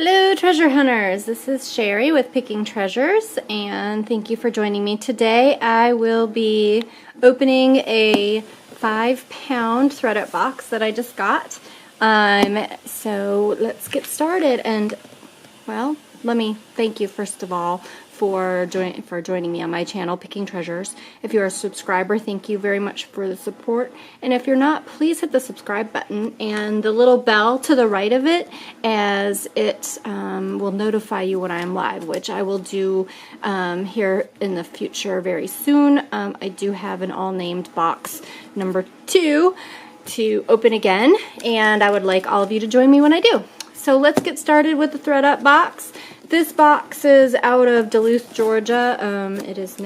Hello treasure hunters, this is Sherry with Picking Treasures and thank you for joining me today. I will be opening a 5-pound ThredUp box that I just got. So let's get started, and well, let me thank you first of all for joining me on my channel, Picking Treasures. If you're a subscriber, thank you very much for the support. And if you're not, please hit the subscribe button and the little bell to the right of it, as it will notify you when I'm live, which I will do here in the future very soon. I do have an all-named box number 2 to open again, and I would like all of you to join me when I do. So let's get started with the ThredUp box. This box is out of Duluth, Georgia. It is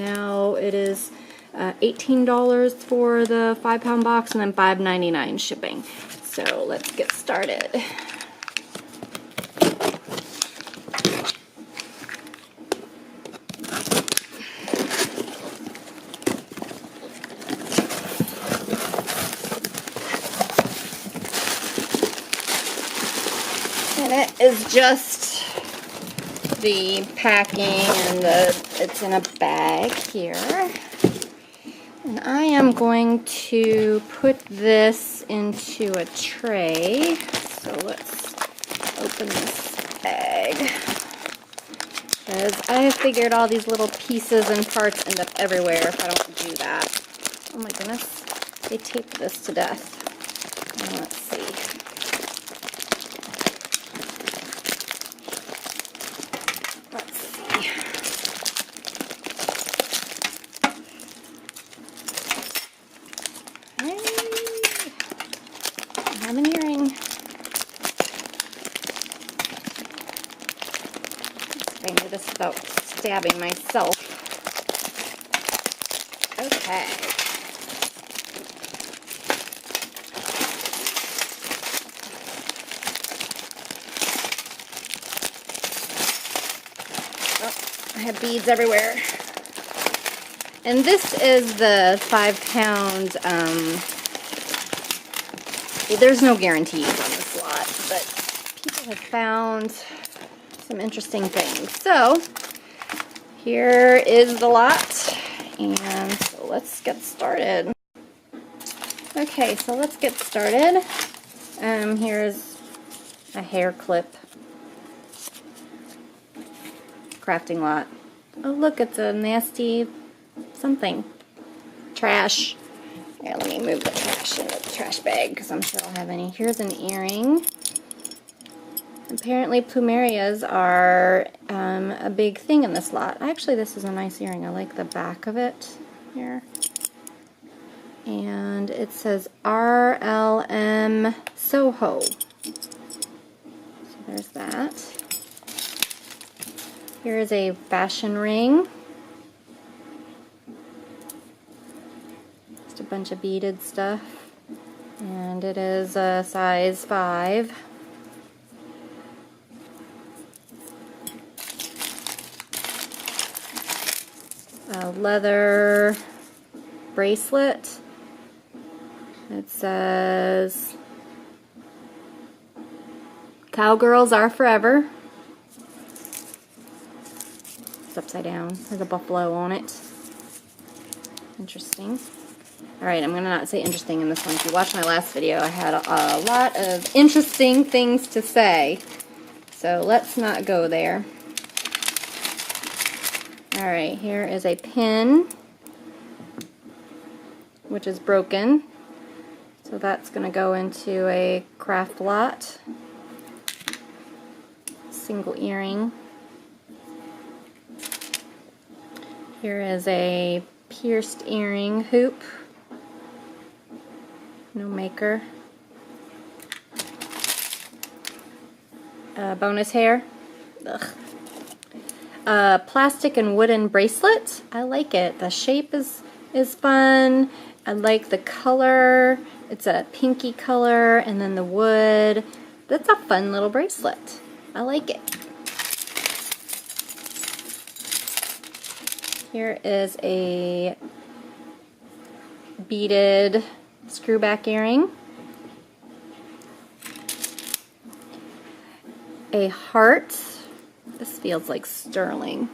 $18 for the 5-pound box and then $5.99 shipping. So let's get started. And it is just the packing, and it's in a bag here. And I am going to put this into a tray. So let's open this bag, because I have figured all these little pieces and parts end up everywhere if I don't do that. Oh my goodness, they taped this to death. Let's see. I have an earring. I knew this without stabbing myself. Okay. Oh, I have beads everywhere. And this is the 5-pound, there's no guarantees on this lot, but people have found some interesting things. So here is the lot, and so let's get started. Okay, so let's get started. Here's a hair clip crafting lot. Oh look, it's a nasty something. Trash. Here, let me move the trash into the trash bag, because I'm sure I'll have any. Here's an earring. Apparently plumerias are a big thing in this lot. Actually, this is a nice earring. I like the back of it here. And it says RLM Soho. So there's that. Here is a fashion ring. A bunch of beaded stuff, and it is a size 5. A leather bracelet. It says "Cowgirls are forever." It's upside down. There's a buffalo on it. Interesting. Alright, I'm going to not say interesting in this one. If you watched my last video, I had a lot of interesting things to say. So let's not go there. Alright, here is a pin, which is broken. So that's going to go into a craft lot. Single earring. Here is a pierced earring hoop. No maker. Bonus hair. Ugh. Plastic and wooden bracelet. I like it. The shape is fun. I like the color. It's a pinky color, and then the wood. That's a fun little bracelet. I like it. Here is a beaded screwback earring. a heart. This feels like sterling,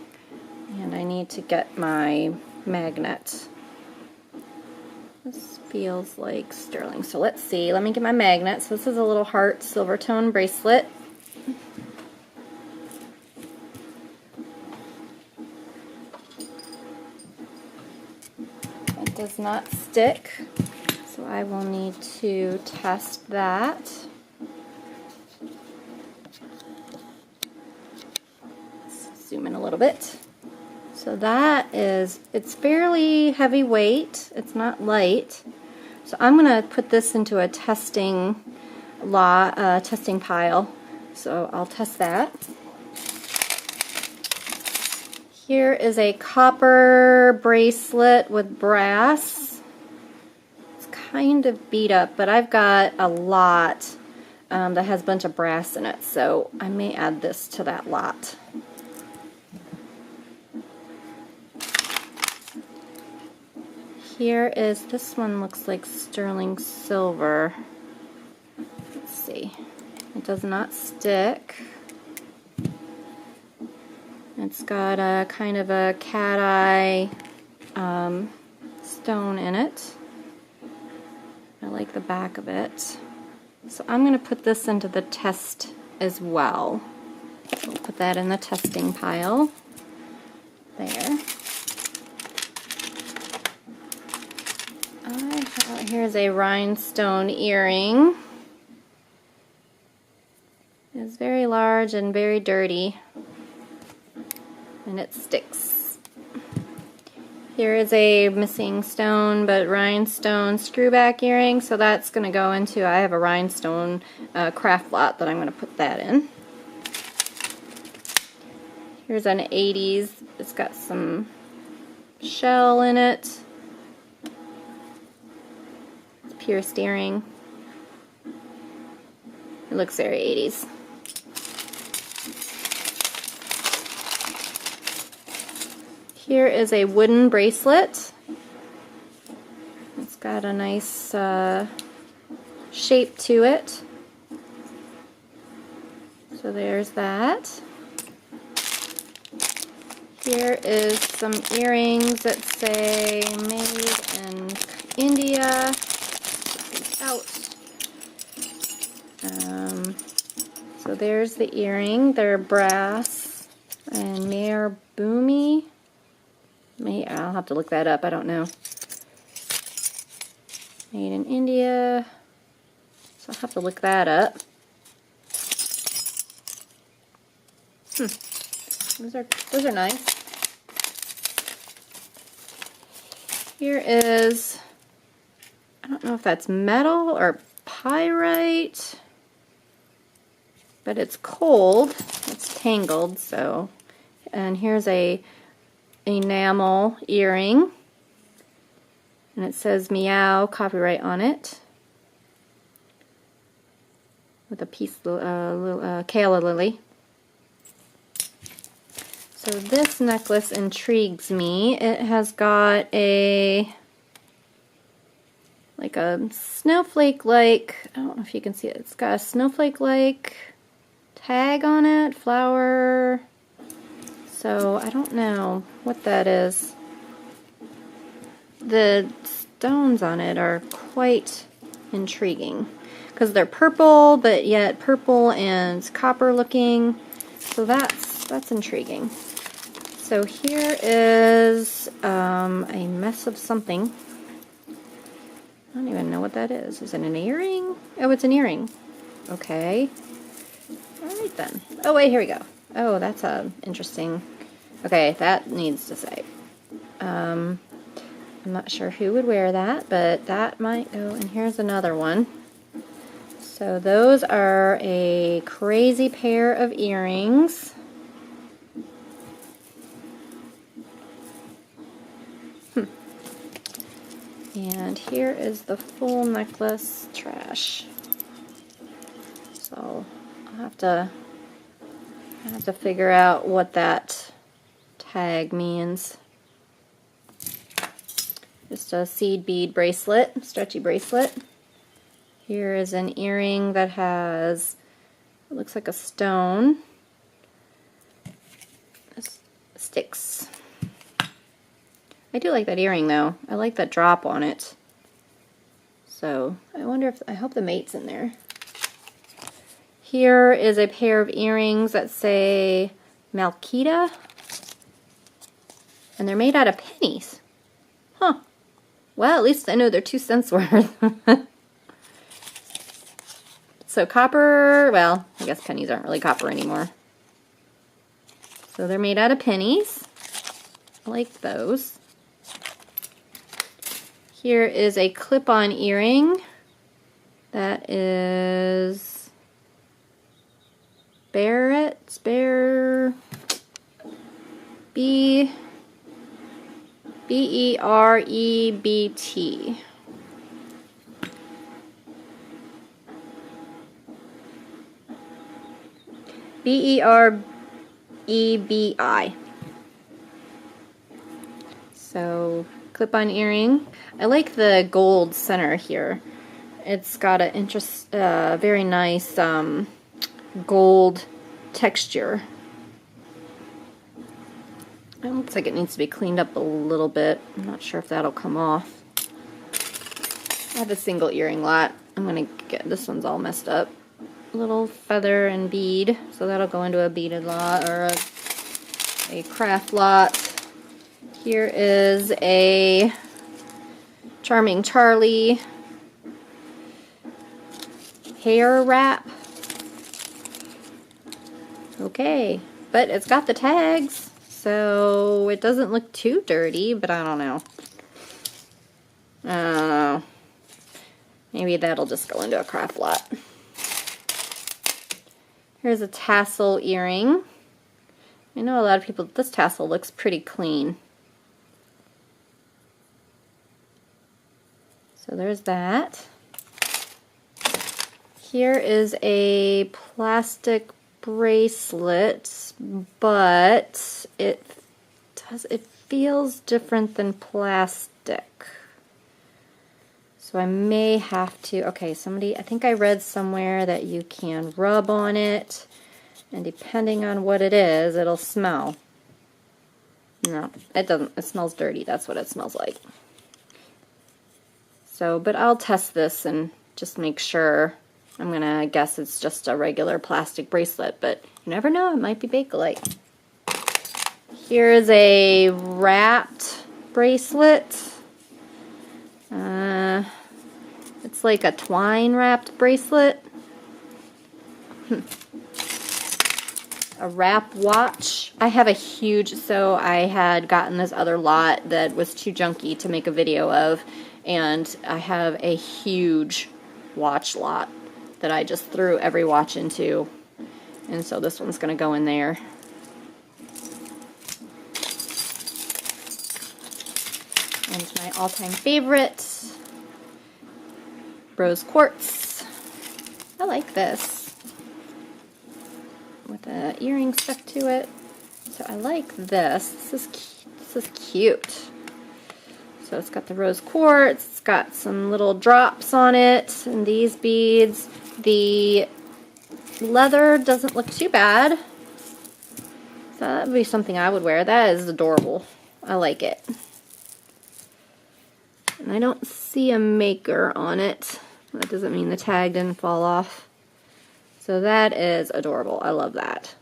and I need to get my magnet. This feels like sterling, so let's see. Let me get my magnet. So this is a little heart silver tone bracelet. It does not stick, so I will need to test that. Let's zoom in a little bit. So that is, it's fairly heavy weight. It's not light. So I'm going to put this into a testing pile. So I'll test that. Here is a copper bracelet with brass. It's kind of beat up, but I've got a lot that has a bunch of brass in it, so I may add this to that lot. Here is, this one looks like sterling silver. Let's see. It does not stick. It's got a kind of a cat eye stone in it. I like the back of it. So I'm going to put this into the test as well. We'll put that in the testing pile. There. Here's a rhinestone earring. It's very large and very dirty, and it sticks. Here is a missing stone but rhinestone screwback earring, so that's going to go into, I have a rhinestone craft lot that I'm going to put that in. Here's an 80s. It's got some shell in it. Pierced earring. It looks very 80s. Here is a wooden bracelet. It's got a nice shape to it. So there's that. Here is some earrings that say made in India. Out. So there's the earring. They're brass and Mayor Boomy. I'll have to look that up. I don't know. Made in India. So I'll have to look that up. Those are nice. Here is, I don't know if that's metal or pyrite, but it's cold. It's tangled, so. And here's a enamel earring, and it says meow copyright on it with a piece of calla lily. So this necklace intrigues me. It has got like a snowflake-like, I don't know if you can see it, it's got a snowflake-like tag on it, flower, so I don't know what that is. The stones on it are quite intriguing, because they're purple, but yet purple and copper looking, so that's intriguing. So here is a mess of something. I don't even know what that is. Is it an earring? Oh, it's an earring. Okay. Alright then. Oh wait, here we go. Oh, that's interesting. Okay, that needs to say. I'm not sure who would wear that, but that might go. And here's another one. So those are a crazy pair of earrings. And here is the full necklace trash. So I have to figure out what that tag means. Just a seed bead bracelet, stretchy bracelet. Here is an earring that has It looks like a stone. This sticks. I do like that earring though. I like that drop on it. So I wonder if, I hope the mate's in there. Here is a pair of earrings that say Malkita. And they're made out of pennies. Huh. Well, at least I know they're 2 cents worth. So copper, well, I guess pennies aren't really copper anymore. So they're made out of pennies. I like those. Here is a clip-on earring that is Barrett's B-E-R-E-B-T. B-E-R-E-B-I. So, clip-on earring. I like the gold center here. It's got a very nice gold texture. It looks like it needs to be cleaned up a little bit. I'm not sure if that'll come off. I have a single earring lot. I'm gonna get, this one's all messed up. Little feather and bead, so that'll go into a beaded lot or a craft lot. Here is a Charming Charlie hair wrap. Okay, but it's got the tags, so it doesn't look too dirty, but I don't know. I don't know. Maybe that'll just go into a craft lot. Here's a tassel earring. I know a lot of people, this tassel looks pretty clean. So there's that. Here is a plastic bracelet, but it feels different than plastic. So I may have to, okay, I think I read somewhere that you can rub on it, and depending on what it is, it'll smell. No, it doesn't. It smells dirty. That's what it smells like. So, but I'll test this and just make sure. I'm gonna guess it's just a regular plastic bracelet, but you never know, it might be Bakelite. Here's a wrapped bracelet. It's like a twine wrapped bracelet. A wrap watch. I have a huge, so I had gotten this other lot that was too junky to make a video of, and I have a huge watch lot that I just threw every watch into, and so this one's going to go in there. And my all-time favorite, rose quartz. I like this with the earring stuck to it. So I like this. This is cute. So it's got the rose quartz. It's got some little drops on it, and these beads. The leather doesn't look too bad. So that would be something I would wear. That is adorable. I like it. And I don't see a maker on it. That doesn't mean the tag didn't fall off. So that is adorable. I love that.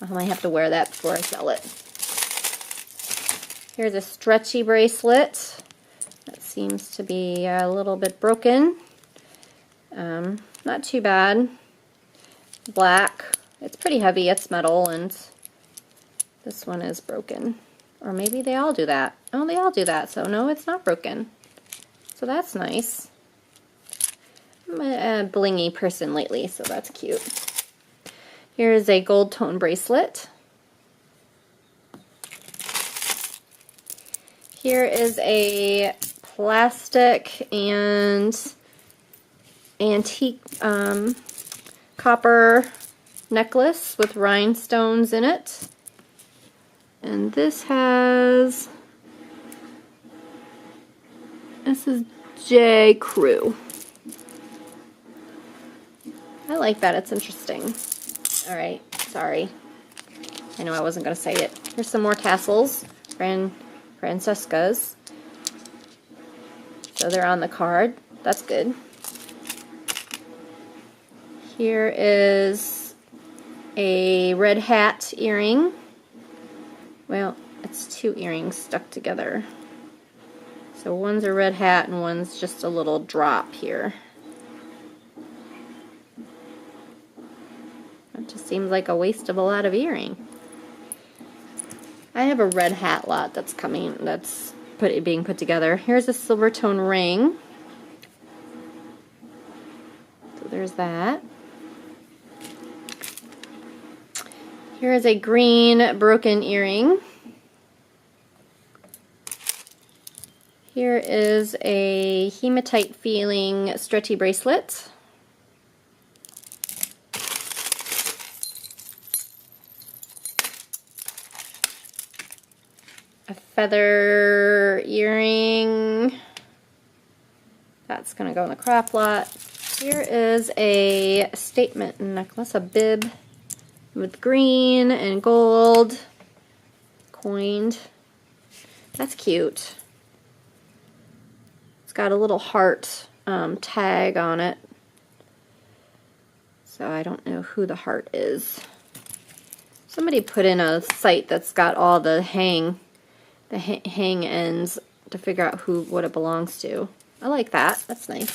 I might have to wear that before I sell it. Here's a stretchy bracelet. That seems to be a little bit broken. Not too bad. Black. It's pretty heavy. It's metal, and this one is broken. Or maybe they all do that. Oh, they all do that. So no, it's not broken. So that's nice. I'm a blingy person lately, so that's cute. Here's a gold tone bracelet. Here is a plastic and antique copper necklace with rhinestones in it. And this is J. Crew. I like that. It's interesting. All right, sorry. I know I wasn't going to say it. Here's some more tassels, Francesca's. So they're on the card. That's good. Here is a red hat earring. Well, it's two earrings stuck together. So one's a red hat and one's just a little drop here. That just seems like a waste of a lot of earring. I have a red hat lot that's coming, that's being put together. Here's a silver tone ring. So there's that. Here is a green broken earring. Here is a hematite feeling stretchy bracelet. A feather earring. That's going to go in the crop lot. Here is a statement necklace, a bib with green and gold coined. That's cute. It's got a little heart tag on it. So I don't know who the heart is. Somebody put in a site that's got all the hang ends to figure out what it belongs to. I like that. That's nice.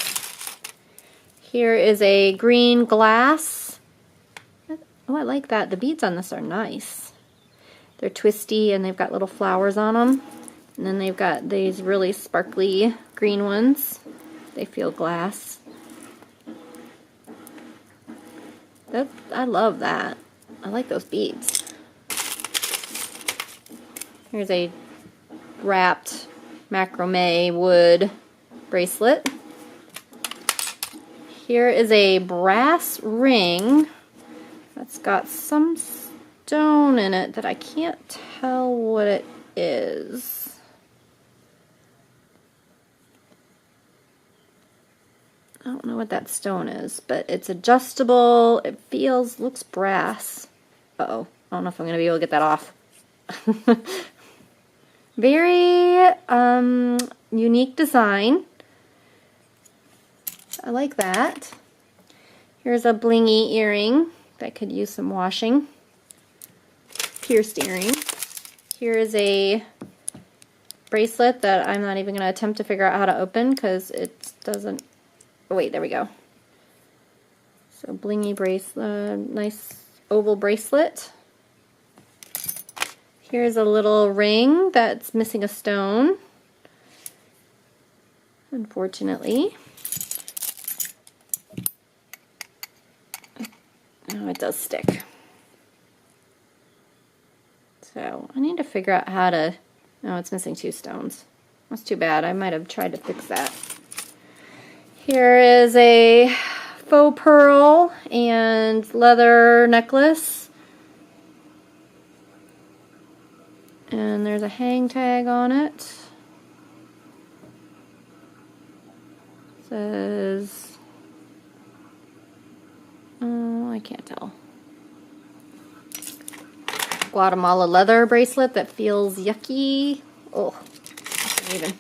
Here is a green glass. Oh, I like that. The beads on this are nice. They're twisty and they've got little flowers on them. And then they've got these really sparkly green ones. They feel glass. I love that. I like those beads. Here's a wrapped macrame wood bracelet. Here is a brass ring that's got some stone in it that I can't tell what it is. I don't know what that stone is, but it's adjustable. It looks brass. Uh-oh, I don't know if I'm going to be able to get that off. Very unique design. I like that. Here's a blingy earring that could use some washing. Pierced earring. Here is a bracelet that I'm not even going to attempt to figure out how to open because it doesn't... Oh, wait, there we go. So blingy bracelet, nice oval bracelet. Here's a little ring that's missing a stone, unfortunately. Oh, it does stick. So I need to figure out how to... Oh, it's missing two stones. That's too bad. I might have tried to fix that. Here is a faux pearl and leather necklace. And there's a hang tag on it. Says, oh, I can't tell. Guatemala leather bracelet that feels yucky. Oh, I can't even.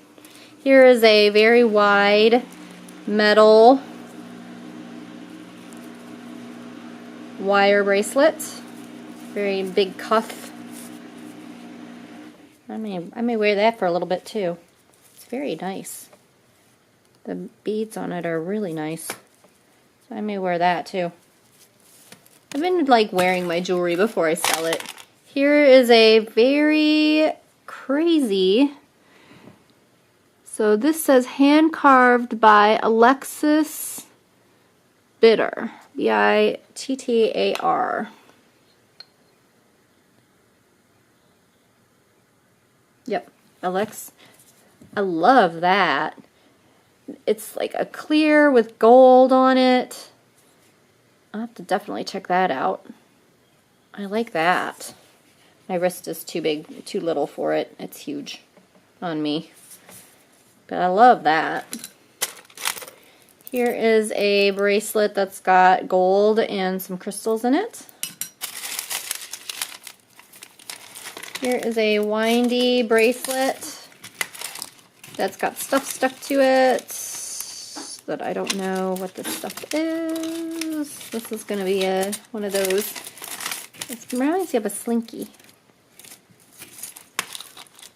Here is a very wide metal wire bracelet. Very big cuff. I may wear that for a little bit too. It's very nice. The beads on it are really nice. So I may wear that too. I've been like wearing my jewelry before I sell it. Here is a very crazy... So this says hand carved by Alexis Bittar. B-I-T-T-A-R. Yep, Alex. I love that. It's like a clear with gold on it. I'll have to definitely check that out. I like that. My wrist is too big, too little for it. It's huge on me. But I love that. Here is a bracelet that's got gold and some crystals in it. Here is a windy bracelet that's got stuff stuck to it that I don't know what this stuff is. This is going to be one of those. It reminds me of a slinky.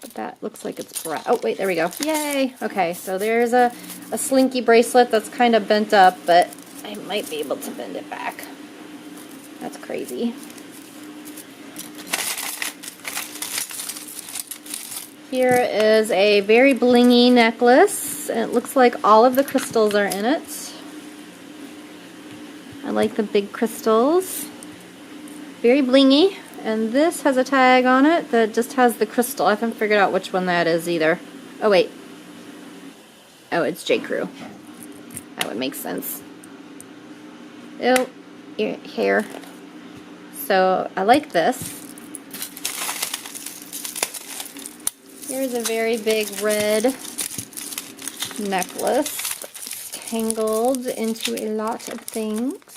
But that looks like it's brass. Oh, wait, there we go. Yay! Okay, so there's a slinky bracelet that's kind of bent up, but I might be able to bend it back. That's crazy. Here is a very blingy necklace. It looks like all of the crystals are in it. I like the big crystals. Very blingy. And this has a tag on it that just has the crystal. I haven't figured out which one that is either. Oh, wait. Oh, it's J. Crew. That would make sense. Oh, hair. So, I like this. Here's a very big red necklace. It's tangled into a lot of things.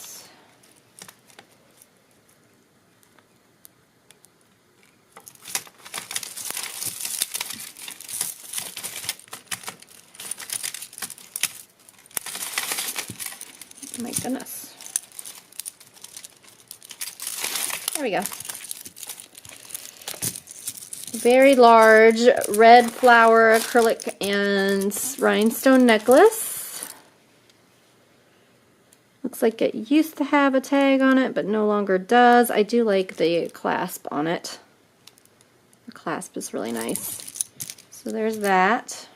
Oh my goodness. There we go. Very large red flower acrylic and rhinestone necklace. Looks like it used to have a tag on it, but no longer does. I do like the clasp on it. The clasp is really nice. So there's that.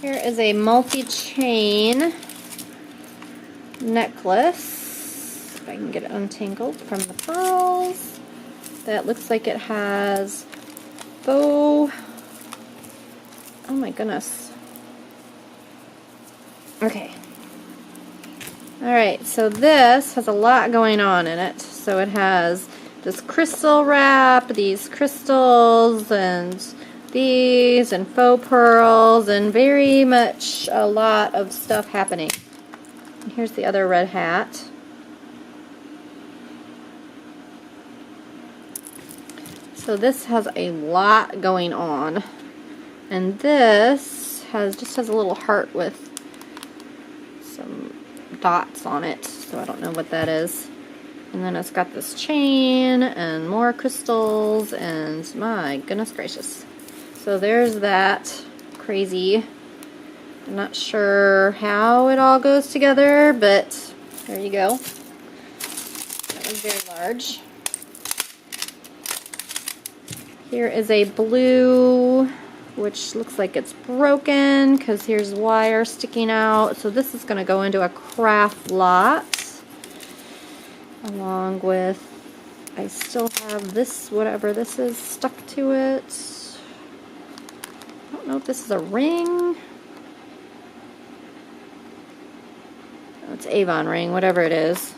Here is a multi-chain necklace, if I can get it untangled from the pearls. That looks like it has faux, oh my goodness. Okay. Alright, so this has a lot going on in it. So it has this crystal wrap, these crystals, and these, and faux pearls, and very much a lot of stuff happening. And here's the other red hat. So this has a lot going on. And this just has a little heart with some dots on it. So I don't know what that is. And then it's got this chain and more crystals, and my goodness gracious. So there's that crazy. I'm not sure how it all goes together, but there you go. That was very large. Here is a blue, which looks like it's broken because here's wire sticking out. So this is going to go into a craft lot. Along with, I still have this, whatever this is, stuck to it. I don't know if this is a ring. Oh, it's Avon ring, whatever it is.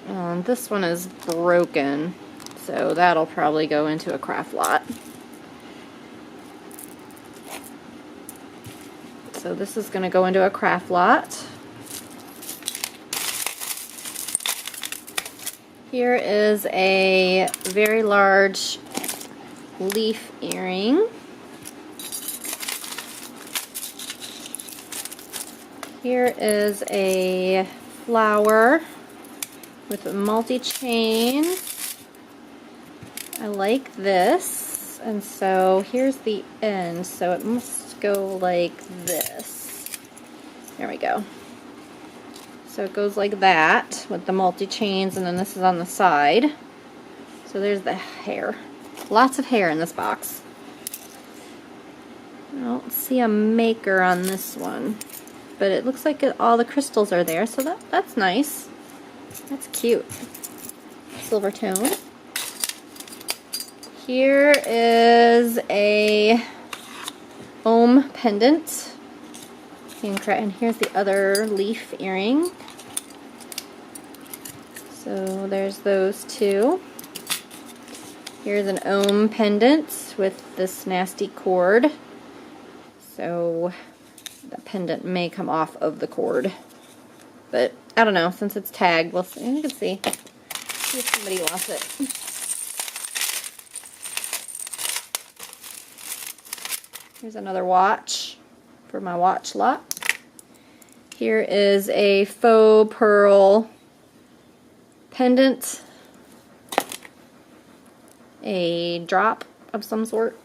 And this one is broken, so that'll probably go into a craft lot. So this is going to go into a craft lot. Here is a very large leaf earring. Here is a flower with a multi-chain. I like this. And so here's the end. So it must go like this. There we go. So it goes like that with the multi-chains, and then this is on the side. So there's the hair. Lots of hair in this box. I don't see a maker on this one, but it looks like all the crystals are there, so that's nice. That's cute. Silver tone. Here is a ohm pendant. And here's the other leaf earring. So there's those two. Here's an ohm pendant with this nasty cord. So the pendant may come off of the cord. But I don't know, since it's tagged, we'll see. You can see if somebody wants it. Here's another watch for my watch lot. Here is a faux pearl pendant. A drop of some sort.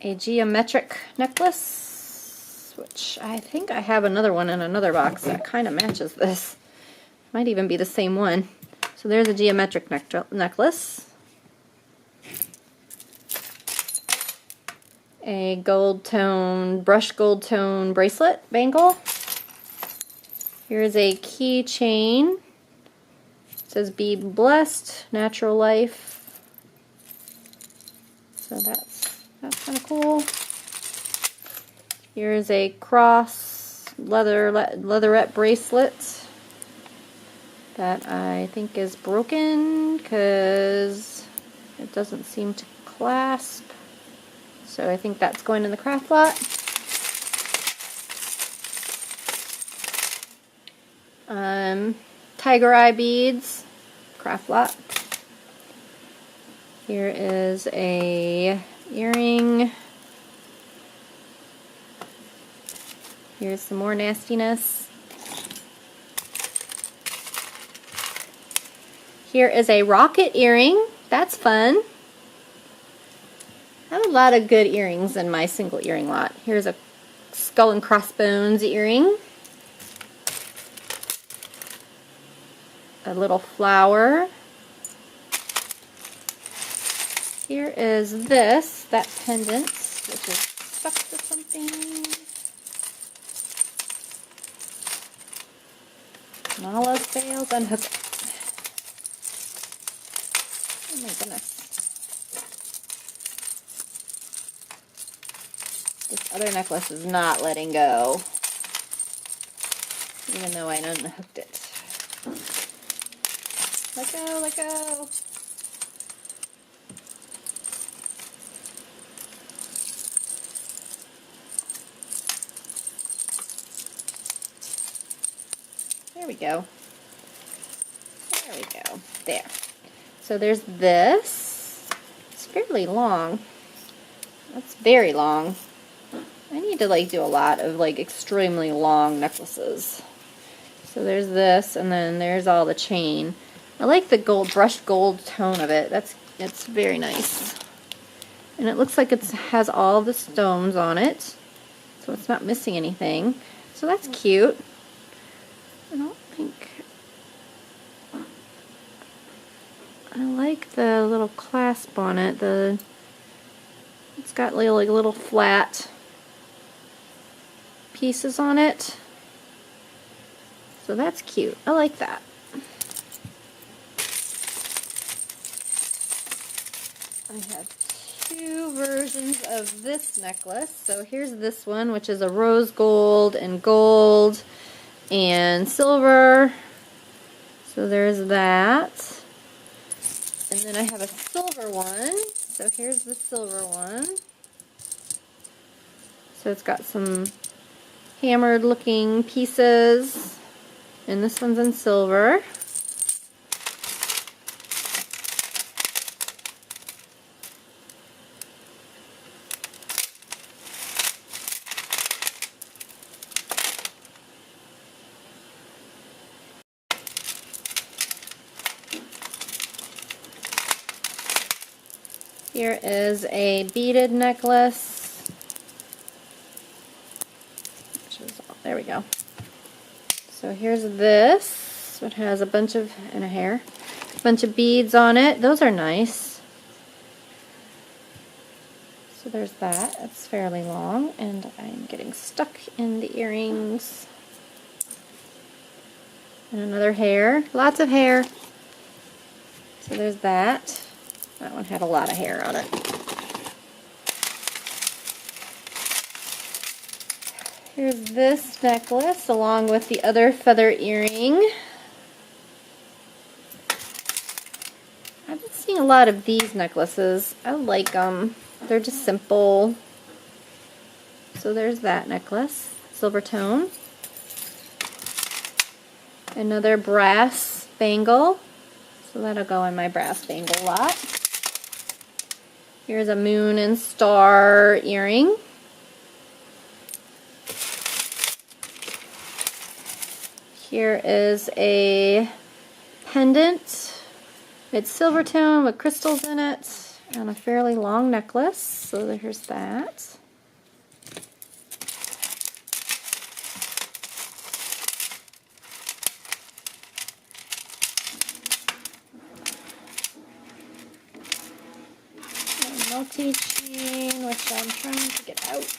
A geometric necklace, which I think I have another one in another box that kind of matches this. Might even be the same one. So there's a geometric necklace. A gold tone, brush gold tone bracelet bangle. Here's a keychain. It says "Be blessed, natural life." So that's kind of cool. Here's a cross leatherette bracelet that I think is broken because it doesn't seem to clasp. So I think that's going in the craft lot. Tiger eye beads, craft lot. Here is a earring. Here's some more nastiness. Here is a rocket earring. That's fun. I have a lot of good earrings in my single earring lot. Here's a skull and crossbones earring. A little flower. Here is that pendant, which is stuck to something. And all else fails, unhook it. Oh my goodness. This other necklace is not letting go, even though I unhooked it. Let go, let go. There we go. There we go. There. So there's this. It's fairly long. That's very long. I need to do a lot of extremely long necklaces. So there's this, and then there's all the chain. I like the brushed gold tone of it. It's very nice. And it looks like it has all the stones on it, so it's not missing anything. So that's cute. I don't think... I like the little clasp on it. It's got little flat pieces on it. So that's cute. I like that. I have two versions of this necklace. So here's this one, which is a rose gold and silver. So there's that. And then I have a silver one. So here's the silver one. So it's got some hammered looking pieces. And this one's in silver. Here is a beaded necklace. There we go. So here's this. It has a bunch of, and a hair, a bunch of beads on it. Those are nice. So there's that. It's fairly long, and I'm getting stuck in the earrings. And another hair. Lots of hair. So there's that. That one had a lot of hair on it. Here's this necklace along with the other feather earring. I've been seeing a lot of these necklaces. I like them. They're just simple. So there's that necklace, silver tone. Another brass bangle. So that'll go in my brass bangle lot. Here's a moon and star earring. Here is a pendant. It's silver tone with crystals in it and a fairly long necklace. So there's that. A multi-chain, which I'm trying to get out.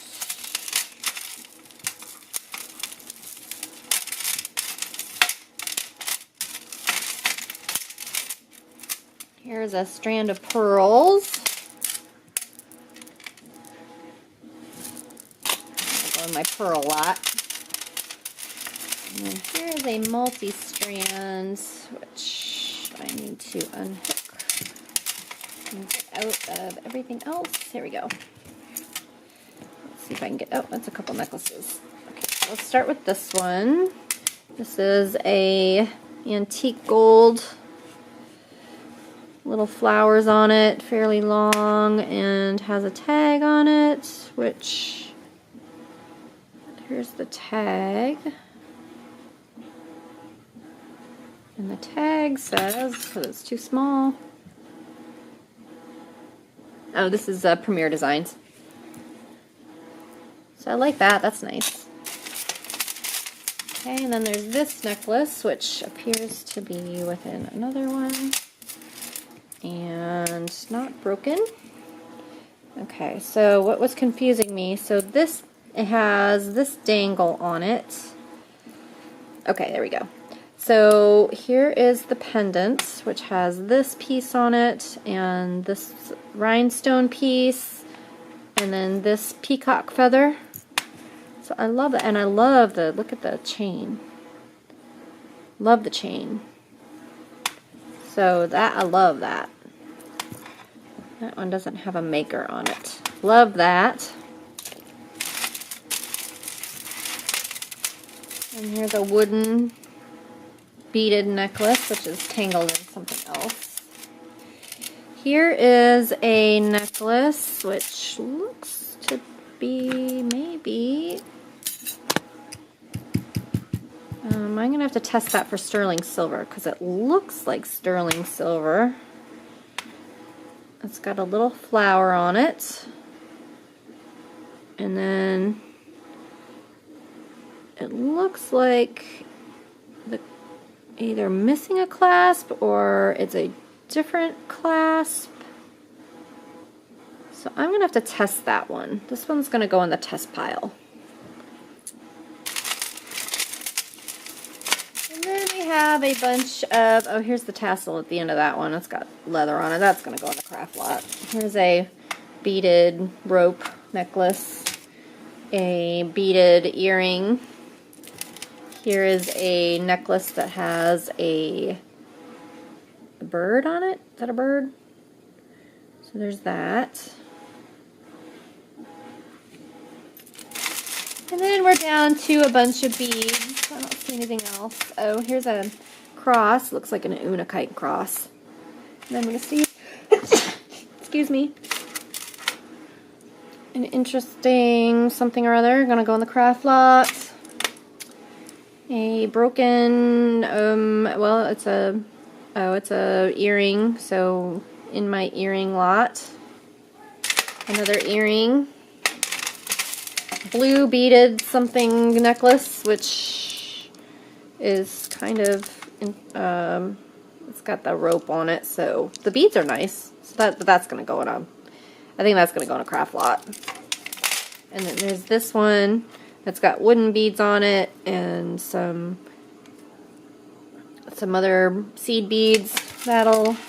Here's a strand of pearls. I'll go in my pearl lot. And then here's a multi-strand, which I need to unhook and get out of everything else. Here we go. Let's see if I can get, oh, that's a couple necklaces. Okay, so let's start with this one. This is a antique gold. Little flowers on it, fairly long, and has a tag on it, which, here's the tag. And the tag says, because it's too small, oh, this is Premier Designs. So I like that, that's nice. Okay, and then there's this necklace, which appears to be within another one. And not broken. Okay, so what was confusing me, so this, it has this dangle on it. Okay, there we go. So here is the pendant, which has this piece on it, and this rhinestone piece, and then this peacock feather. So I love it, and I love the, look at the chain. Love the chain. So that, I love that. That one doesn't have a maker on it. Love that. And here's a wooden beaded necklace, which is tangled in something else. Here is a necklace, which looks to be maybe... I'm going to have to test that for sterling silver, because it looks like sterling silver. It's got a little flower on it, and then it looks like either missing a clasp or it's a different clasp. So I'm going to have to test that one. This one's going to go in the test pile. And then we have a bunch of, oh, here's the tassel at the end of that one. It's got leather on it. That's going to go in the craft lot. Here's a beaded rope necklace, a beaded earring. Here is a necklace that has a bird on it. Is that a bird? So there's that. And then we're down to a bunch of beads. I don't see anything else. Oh, here's a cross. Looks like an unakite cross. And I'm going to see, excuse me, an interesting something or other. Going to go in the craft lot. A broken, well, it's a earring, so in my earring lot. Another earring. Blue beaded something necklace, which is kind of, it's got the rope on it, so the beads are nice. So that's going to go on I think that's going to go in a craft lot. And then there's this one that's got wooden beads on it and some other seed beads. That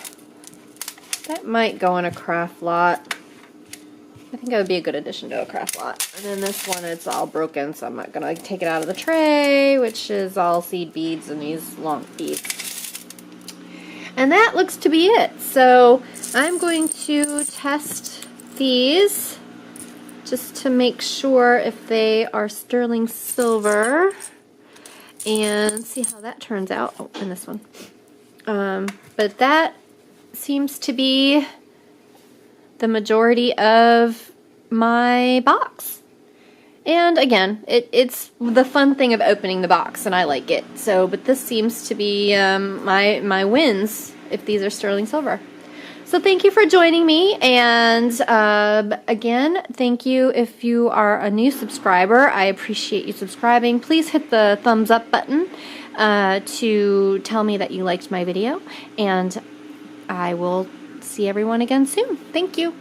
might go in a craft lot. I think that would be a good addition to a craft lot. And then this one, it's all broken, so I'm not going to take it out of the tray, which is all seed beads and these long beads. And that looks to be it. So I'm going to test these just to make sure if they are sterling silver and see how that turns out. Oh, and this one. But that seems to be the majority of my box. And again, it's the fun thing of opening the box, and I like it. So, but this seems to be my wins if these are sterling silver. So thank you for joining me, and again, thank you if you are a new subscriber. I appreciate you subscribing. Please hit the thumbs up button to tell me that you liked my video, and I will see everyone again soon. Thank you.